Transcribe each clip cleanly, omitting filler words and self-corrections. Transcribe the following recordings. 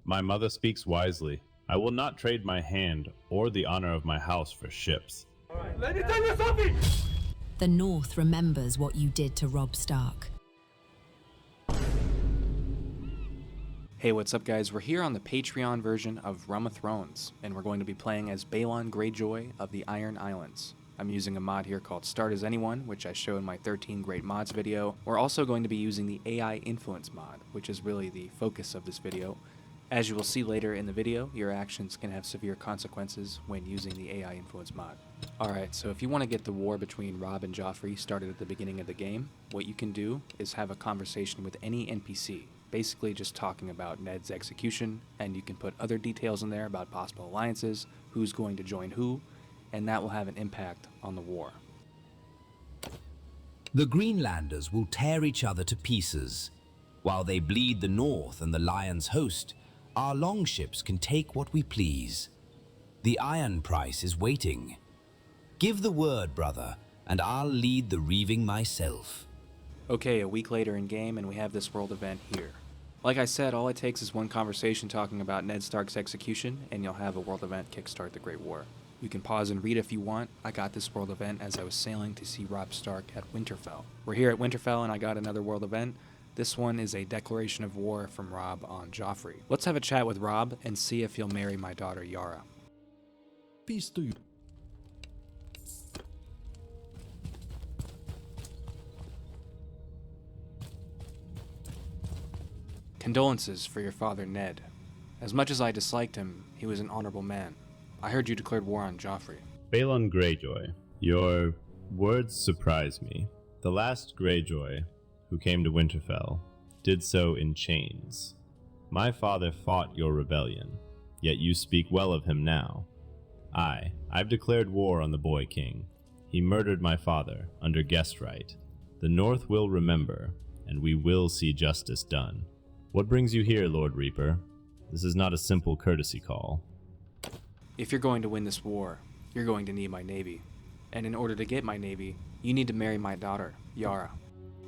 My mother speaks wisely. I will not trade my hand or the honor of my house for ships. Let me tell you something! The North remembers what you did to Robb Stark. Hey, what's up guys? We're here on the Patreon version of Realm of Thrones, and we're going to be playing as Balon Greyjoy of the Iron Islands. I'm using a mod here called StartAsAnyone, which I show in my 13 Great Mods video. We're also going to be using the AIInfluence mod, which is really the focus of this video. As you will see later in the video, your actions can have severe consequences when using the AIInfluence mod. Alright, so if you want to get the war between Robb and Joffrey started at the beginning of the game, what you can do is have a conversation with any NPC. Basically just talking about Ned's execution, and you can put other details in there about possible alliances, who's going to join who, and that will have an impact on the war. The Greenlanders will tear each other to pieces. While they bleed the North and the Lion's host, our longships can take what we please. The iron price is waiting. Give the word, brother, and I'll lead the reaving myself. Okay, a week later in game, and we have this world event here. Like I said, all it takes is one conversation talking about Ned Stark's execution, and you'll have a world event kickstart the Great War. You can pause and read if you want. I got this world event as I was sailing to see Robb Stark at Winterfell. We're here at Winterfell, and I got another world event. This one is a declaration of war from Robb on Joffrey. Let's have a chat with Robb and see if he'll marry my daughter Yara. Peace to you. Condolences for your father, Ned. As much as I disliked him, he was an honorable man. I heard you declared war on Joffrey. Balon Greyjoy, your words surprise me. The last Greyjoy who came to Winterfell did so in chains. My father fought your rebellion, yet you speak well of him now. I've declared war on the Boy King. He murdered my father under guest right. The North will remember, and we will see justice done. What brings you here, Lord Reaper? This is not a simple courtesy call. If you're going to win this war, you're going to need my navy. And in order to get my navy, you need to marry my daughter, Yara.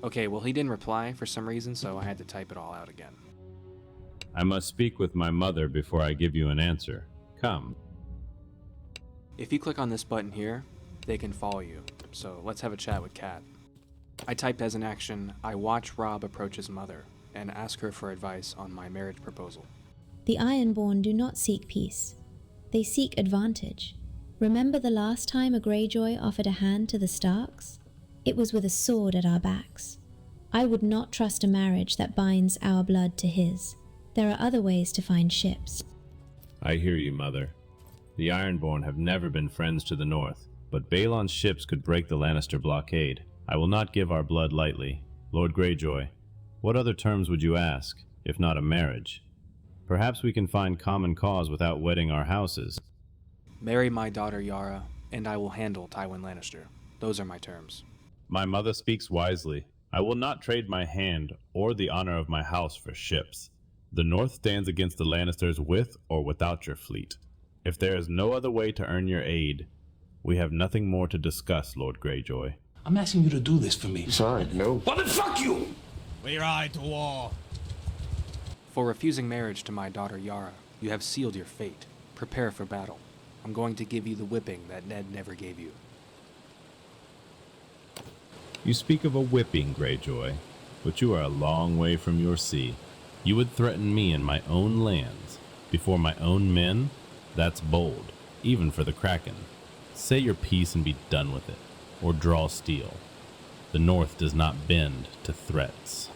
Okay, well he didn't reply for some reason, so I had to type it all out again. I must speak with my mother before I give you an answer. Come. If you click on this button here, they can follow you. So let's have a chat with Kat. I typed as an action, I watch Robb approach his mother and ask her for advice on my marriage proposal. The Ironborn do not seek peace. They seek advantage. Remember the last time a Greyjoy offered a hand to the Starks? It was with a sword at our backs. I would not trust a marriage that binds our blood to his. There are other ways to find ships. I hear you, Mother. The Ironborn have never been friends to the North, but Balon's ships could break the Lannister blockade. I will not give our blood lightly. Lord Greyjoy, what other terms would you ask, if not a marriage? Perhaps we can find common cause without wedding our houses. Marry my daughter Yara, and I will handle Tywin Lannister. Those are my terms. My mother speaks wisely. I will not trade my hand or the honor of my house for ships. The North stands against the Lannisters with or without your fleet. If there is no other way to earn your aid, we have nothing more to discuss, Lord Greyjoy. I'm asking you to do this for me. Sorry, no. Well then fuck you! We ride to war. For refusing marriage to my daughter Yara, you have sealed your fate. Prepare for battle. I'm going to give you the whipping that Ned never gave you. You speak of a whipping, Greyjoy, but you are a long way from your sea. You would threaten me in my own lands, before my own men? That's bold, even for the Kraken. Say your piece and be done with it, or draw steel. The North does not bend to threats.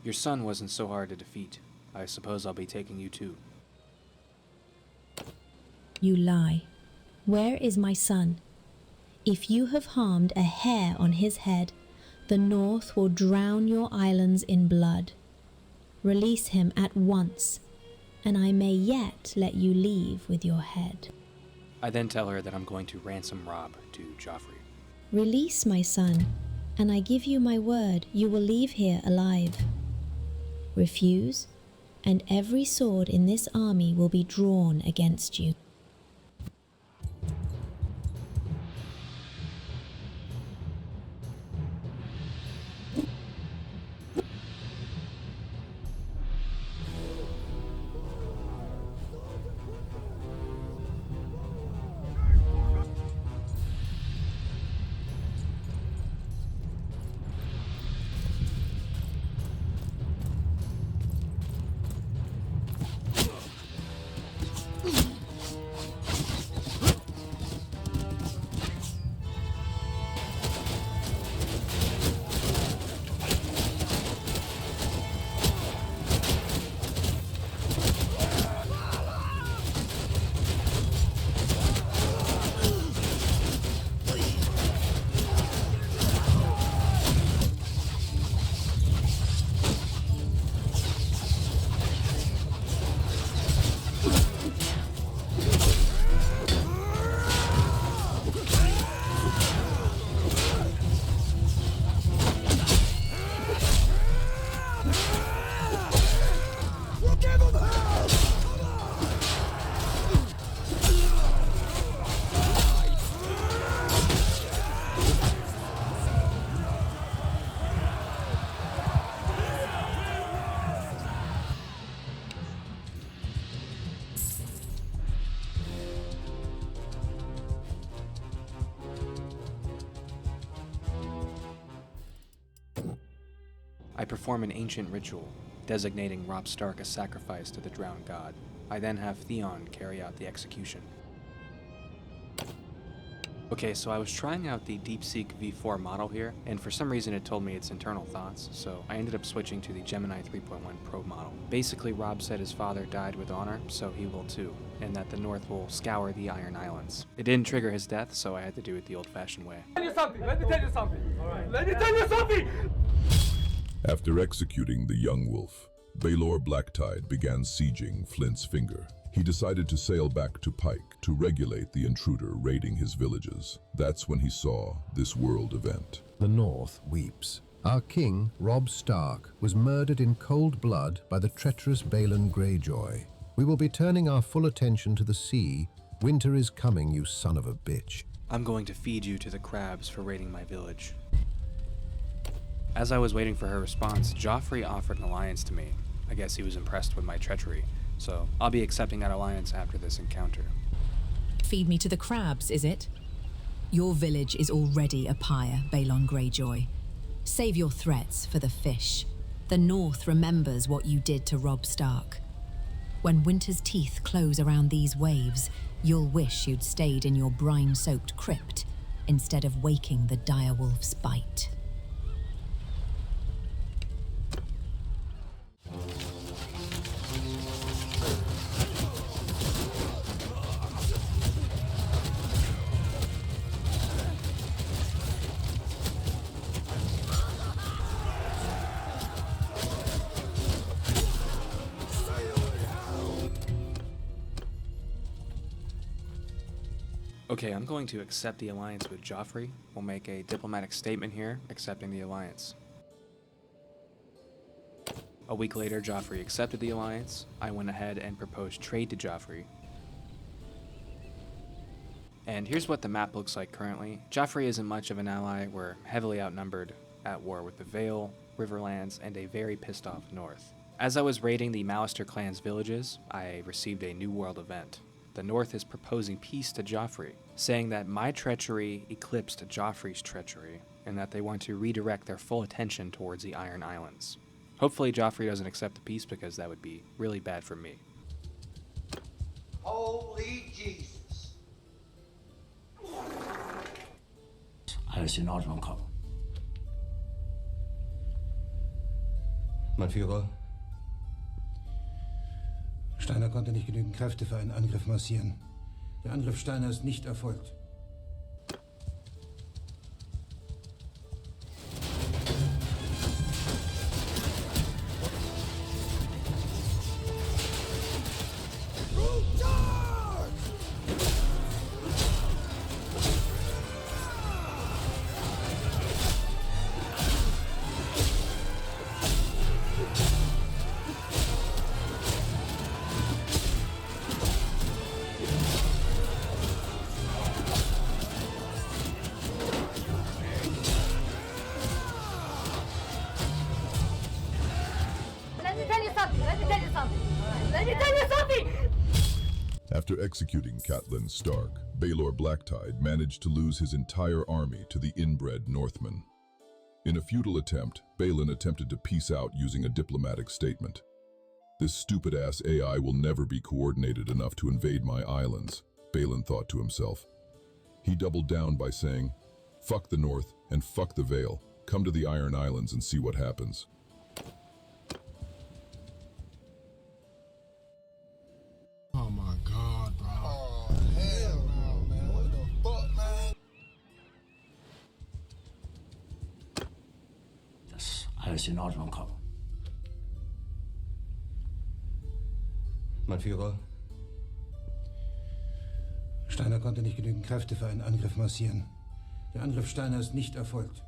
Your son wasn't so hard to defeat. I suppose I'll be taking you too. You lie. Where is my son? If you have harmed a hair on his head, the North will drown your islands in blood. Release him at once, and I may yet let you leave with your head. I then tell her that I'm going to ransom Robb to Joffrey. Release my son, and I give you my word you will leave here alive. Refuse, and every sword in this army will be drawn against you. I perform an ancient ritual, designating Robb Stark as sacrifice to the drowned god. I then have Theon carry out the execution. Okay, so I was trying out the DeepSeek V4 model here, and for some reason it told me its internal thoughts, so I ended up switching to the Gemini 3.1 Pro model. Basically, Robb said his father died with honor, so he will too, and that the North will scour the Iron Islands. It didn't trigger his death, so I had to do it the old-fashioned way. Let me tell you something. All right. Let me tell you something. After executing the young wolf, Baelor Blacktide began sieging Flint's Finger. He decided to sail back to Pike to regulate the intruder raiding his villages. That's when he saw this world event. The North weeps. Our king, Robb Stark, was murdered in cold blood by the treacherous Balon Greyjoy. We will be turning our full attention to the sea. Winter is coming, you son of a bitch. I'm going to feed you to the crabs for raiding my village. As I was waiting for her response, Joffrey offered an alliance to me. I guess he was impressed with my treachery, so I'll be accepting that alliance after this encounter. Feed me to the crabs, is it? Your village is already a pyre, Balon Greyjoy. Save your threats for the fish. The North remembers what you did to Robb Stark. When winter's teeth close around these waves, you'll wish you'd stayed in your brine-soaked crypt instead of waking the direwolf's bite. Okay, I'm going to accept the alliance with Joffrey. We'll make a diplomatic statement here, accepting the alliance. A week later, Joffrey accepted the alliance. I went ahead and proposed trade to Joffrey. And here's what the map looks like currently. Joffrey isn't much of an ally. We're heavily outnumbered, at war with the Vale, Riverlands, and a very pissed off North. As I was raiding the Mallister clan's villages, I received a New World event. The North is proposing peace to Joffrey, saying that my treachery eclipsed Joffrey's treachery, and that they want to redirect their full attention towards the Iron Islands. Hopefully Joffrey doesn't accept the peace, because that would be really bad for me. Holy Jesus. Mein Führer. Steiner konnte nicht genügend Kräfte für einen Angriff massieren. Der Angriff Steiner ist nicht erfolgt. After executing Catelyn Stark, Balor Blacktide managed to lose his entire army to the inbred Northmen. In a futile attempt, Balon attempted to peace out using a diplomatic statement. This stupid-ass AI will never be coordinated enough to invade my islands, Balon thought to himself. He doubled down by saying, "Fuck the North and fuck the Vale. Come to the Iron Islands and see what happens." Oh my God, bro. Oh, hell no, man. What the fuck, man? Das ist alles in Ordnung, Kopf. Mein Führer. Steiner konnte nicht genügend Kräfte für einen Angriff massieren. Der Angriff Steiner ist nicht erfolgt.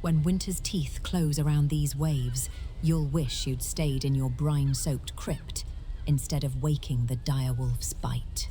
When winter's teeth close around these waves, you'll wish you'd stayed in your brine-soaked crypt instead of waking the direwolf's bite.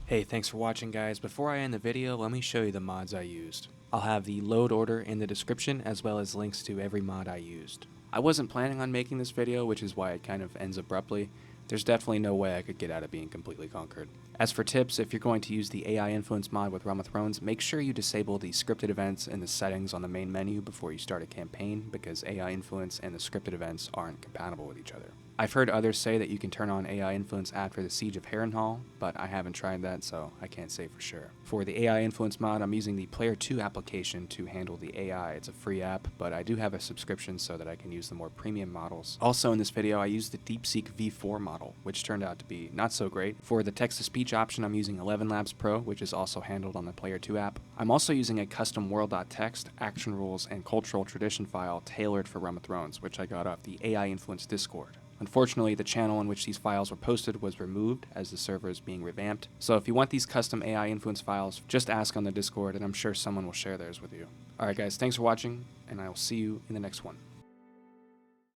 Hey, thanks for watching, guys. Before I end the video, let me show you the mods I used. I'll have the load order in the description as well as links to every mod I used. I wasn't planning on making this video, which is why it kind of ends abruptly. There's definitely no way I could get out of being completely conquered. As for tips, if you're going to use the AIInfluence mod with Realm of Thrones, make sure you disable the scripted events in the settings on the main menu before you start a campaign, because AIInfluence and the scripted events aren't compatible with each other. I've heard others say that you can turn on AI influence after the Siege of Harrenhal, but I haven't tried that, so I can't say for sure. For the AI influence mod, I'm using the Player 2 application to handle the AI. It's a free app, but I do have a subscription so that I can use the more premium models. Also in this video, I used the DeepSeek V4 model, which turned out to be not so great. For the text-to-speech option, I'm using 11 Labs Pro, which is also handled on the Player 2 app. I'm also using a custom world.txt, action rules, and cultural tradition file tailored for Realm of Thrones, which I got off the AIInfluence Discord. Unfortunately, the channel in which these files were posted was removed as the server is being revamped. So if you want these custom AI influence files, just ask on the Discord and I'm sure someone will share theirs with you. Alright guys, thanks for watching, and I will see you in the next one.